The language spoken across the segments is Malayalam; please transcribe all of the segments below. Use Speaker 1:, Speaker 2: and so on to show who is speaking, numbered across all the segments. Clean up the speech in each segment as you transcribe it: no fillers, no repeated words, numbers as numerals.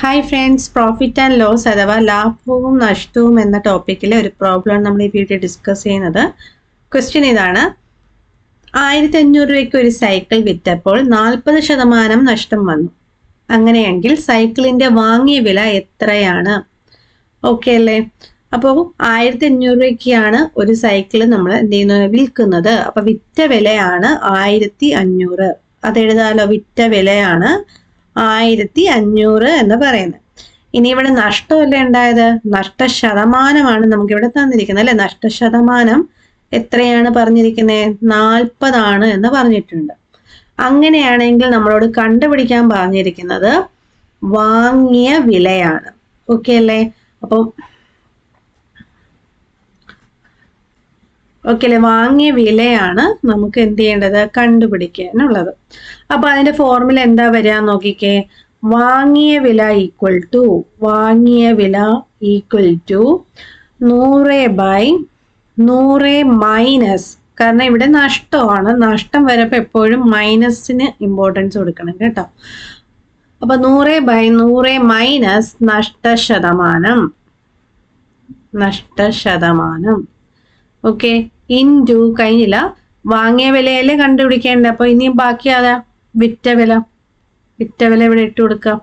Speaker 1: Hi friends, profit and loss അഥവാ ലാഭവും നഷ്ടവും എന്ന ടോപ്പിക്കിലെ ഒരു പ്രോബ്ലം നമ്മൾ ഈ വീഡിയോ ഡിസ്കസ് ചെയ്യുന്നത്. ക്വസ്റ്റ്യൻ ഇതാണ്: 1500 രൂപയ്ക്ക് ഒരു സൈക്കിൾ വിറ്റപ്പോൾ 40% നഷ്ടം വന്നു. അങ്ങനെയെങ്കിൽ സൈക്കിളിന്റെ വാങ്ങിയ വില എത്രയാണ്? ഓക്കെ അല്ലേ? അപ്പോൾ 1500 രൂപയ്ക്കാണ് ഒരു സൈക്കിൾ നമ്മൾ എന്ത് ചെയ്യുന്നത്, വിൽക്കുന്നത്. അപ്പൊ വിറ്റ വിലയാണ് 1500. അതെഴുതാലോ, വിറ്റ വിലയാണ് 1500 എന്ന് പറയുന്നത്. ഇനി ഇവിടെ നഷ്ടമല്ലേ ഉണ്ടായത്? നഷ്ടശതമാനമാണ് നമുക്കിവിടെ തന്നിരിക്കുന്നത് അല്ലെ. നഷ്ടശതമാനം എത്രയാണ് പറഞ്ഞിരിക്കുന്നത്? 40 എന്ന് പറഞ്ഞിട്ടുണ്ട്. അങ്ങനെയാണെങ്കിൽ നമ്മളോട് കണ്ടുപിടിക്കാൻ പറഞ്ഞിരിക്കുന്നത് വാങ്ങിയ വിലയാണ്. ഓക്കെ അല്ലേ? അപ്പം ഓക്കെ അല്ലേ, വാങ്ങിയ വിലയാണ് നമുക്ക് എന്ത് ചെയ്യേണ്ടത്, കണ്ടുപിടിക്കാനുള്ളത്. അപ്പൊ അതിന്റെ ഫോർമുല എന്താ വരിക നോക്കിക്കേ. വാങ്ങിയ വില ഈക്വൽ ടു 100/100 മൈനസ്, കാരണം ഇവിടെ നഷ്ടമാണ്. നഷ്ടം വരുമ്പോ എപ്പോഴും മൈനസിന് ഇമ്പോർട്ടൻസ് കൊടുക്കണം കേട്ടോ. അപ്പൊ 100/100 മൈനസ് നഷ്ടശതമാനം. ഓക്കെ, ഇൻറ്റു കഴിഞ്ഞില്ല, വാങ്ങിയ വിലയല്ലേ കണ്ടുപിടിക്കേണ്ടത്. അപ്പൊ ഇനി ബാക്കി അതാ വിറ്റ വില ഇവിടെ ഇട്ട് കൊടുക്കാം.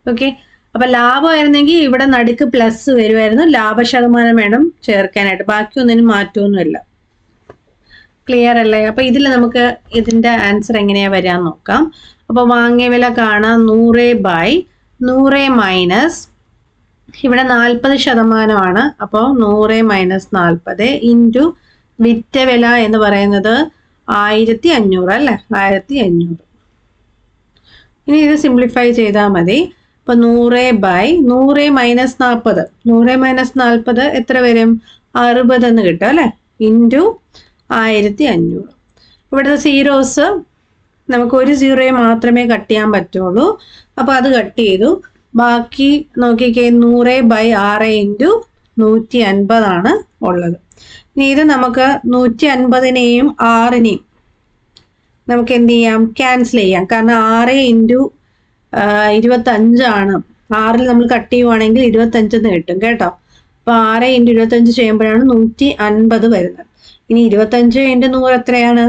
Speaker 1: ഓക്കെ, അപ്പൊ ലാഭമായിരുന്നെങ്കിൽ ഇവിടെ നടുക്ക് പ്ലസ് വരുമായിരുന്നു, ലാഭശതമാനം വേണം ചേർക്കാനായിട്ട്. ബാക്കി ഒന്നിനും മാറ്റമൊന്നുമില്ല. ക്ലിയർ അല്ലേ? അപ്പൊ ഇതിൽ നമുക്ക് ഇതിന്റെ ആൻസർ എങ്ങനെയാ വരാൻ നോക്കാം. അപ്പൊ വാങ്ങിയ വില കാണാം 100/100 മൈനസ്, ഇവിടെ 40% അപ്പോൾ 100 മൈനസ് 40 ഇൻറ്റു വിറ്റ വില എന്ന് പറയുന്നത് 1500 അല്ലെ, 1500. ഇനി ഇത് സിംപ്ലിഫൈ ചെയ്താൽ മതി. അപ്പൊ 100/100 മൈനസ് 40, 100 മൈനസ് 40 എത്ര വരും? 60 എന്ന് കിട്ടും അല്ലെ, ഇൻറ്റു 1500. ഇവിടുത്തെ സീറോസ് നമുക്ക് ഒരു സീറോയെ മാത്രമേ കട്ട് ചെയ്യാൻ പറ്റുള്ളൂ. അപ്പൊ അത് കട്ട് ചെയ്തു. ബാക്കി നോക്കിക്കേ, 100/6 ഇൻറ്റു 150 ഉള്ളത്. ഇനി ഇത് നമുക്ക് 150നെയും 6നെയും നമുക്ക് എന്ത് ചെയ്യാം, ക്യാൻസൽ ചെയ്യാം. കാരണം 6 ഇൻറ്റു 25 6ൽ നമ്മൾ കട്ട് ചെയ്യുവാണെങ്കിൽ 25 എന്ന് കിട്ടും കേട്ടോ. അപ്പൊ 6 ഇൻറ്റു 25 ചെയ്യുമ്പോഴാണ് 150 വരുന്നത്. ഇനി 25 ഇൻറ്റു 100 എത്രയാണ്?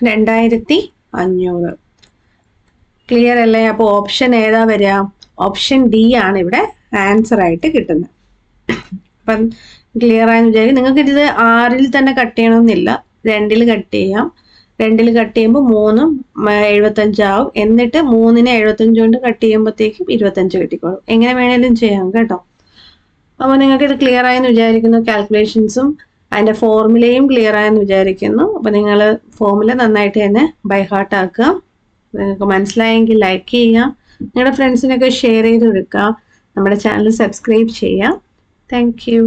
Speaker 1: 2500. ക്ലിയർ അല്ലേ? അപ്പൊ ഓപ്ഷൻ ഏതാ വരിക? ഓപ്ഷൻ ഡി ആണ് ഇവിടെ ആൻസർ ആയിട്ട് കിട്ടുന്നത്. അപ്പം ക്ലിയർ ആയെന്ന് വിചാരിക്കും. നിങ്ങൾക്ക് ഇത് 6ൽ തന്നെ കട്ട് ചെയ്യണമെന്നില്ല, 2ൽ കട്ട് ചെയ്യാം. 2ൽ കട്ട് ചെയ്യുമ്പോൾ 3 75 ആവും. എന്നിട്ട് 3നെ 75 കൊണ്ട് കട്ട് ചെയ്യുമ്പോഴത്തേക്കും 25 കിട്ടിക്കോളും. എങ്ങനെ വേണേലും ചെയ്യാം കേട്ടോ. അപ്പോൾ നിങ്ങൾക്ക് ഇത് ക്ലിയർ ആയെന്ന് വിചാരിക്കുന്നു. കാൽക്കുലേഷൻസും അതിന്റെ ഫോർമുലയും ക്ലിയർ ആയെന്ന് വിചാരിക്കുന്നു. അപ്പൊ നിങ്ങൾ ഫോർമുല നന്നായിട്ട് തന്നെ ബൈ ഹാർട്ട് ആക്കുക. നിങ്ങൾക്ക് മനസ്സിലായെങ്കിൽ ലൈക്ക് ചെയ്യുക, നിങ്ങളുടെ ഫ്രണ്ട്സിനൊക്കെ ഷെയർ ചെയ്ത് കൊടുക്കുക, നമ്മുടെ ചാനൽ സബ്സ്ക്രൈബ് ചെയ്യുക. Thank you.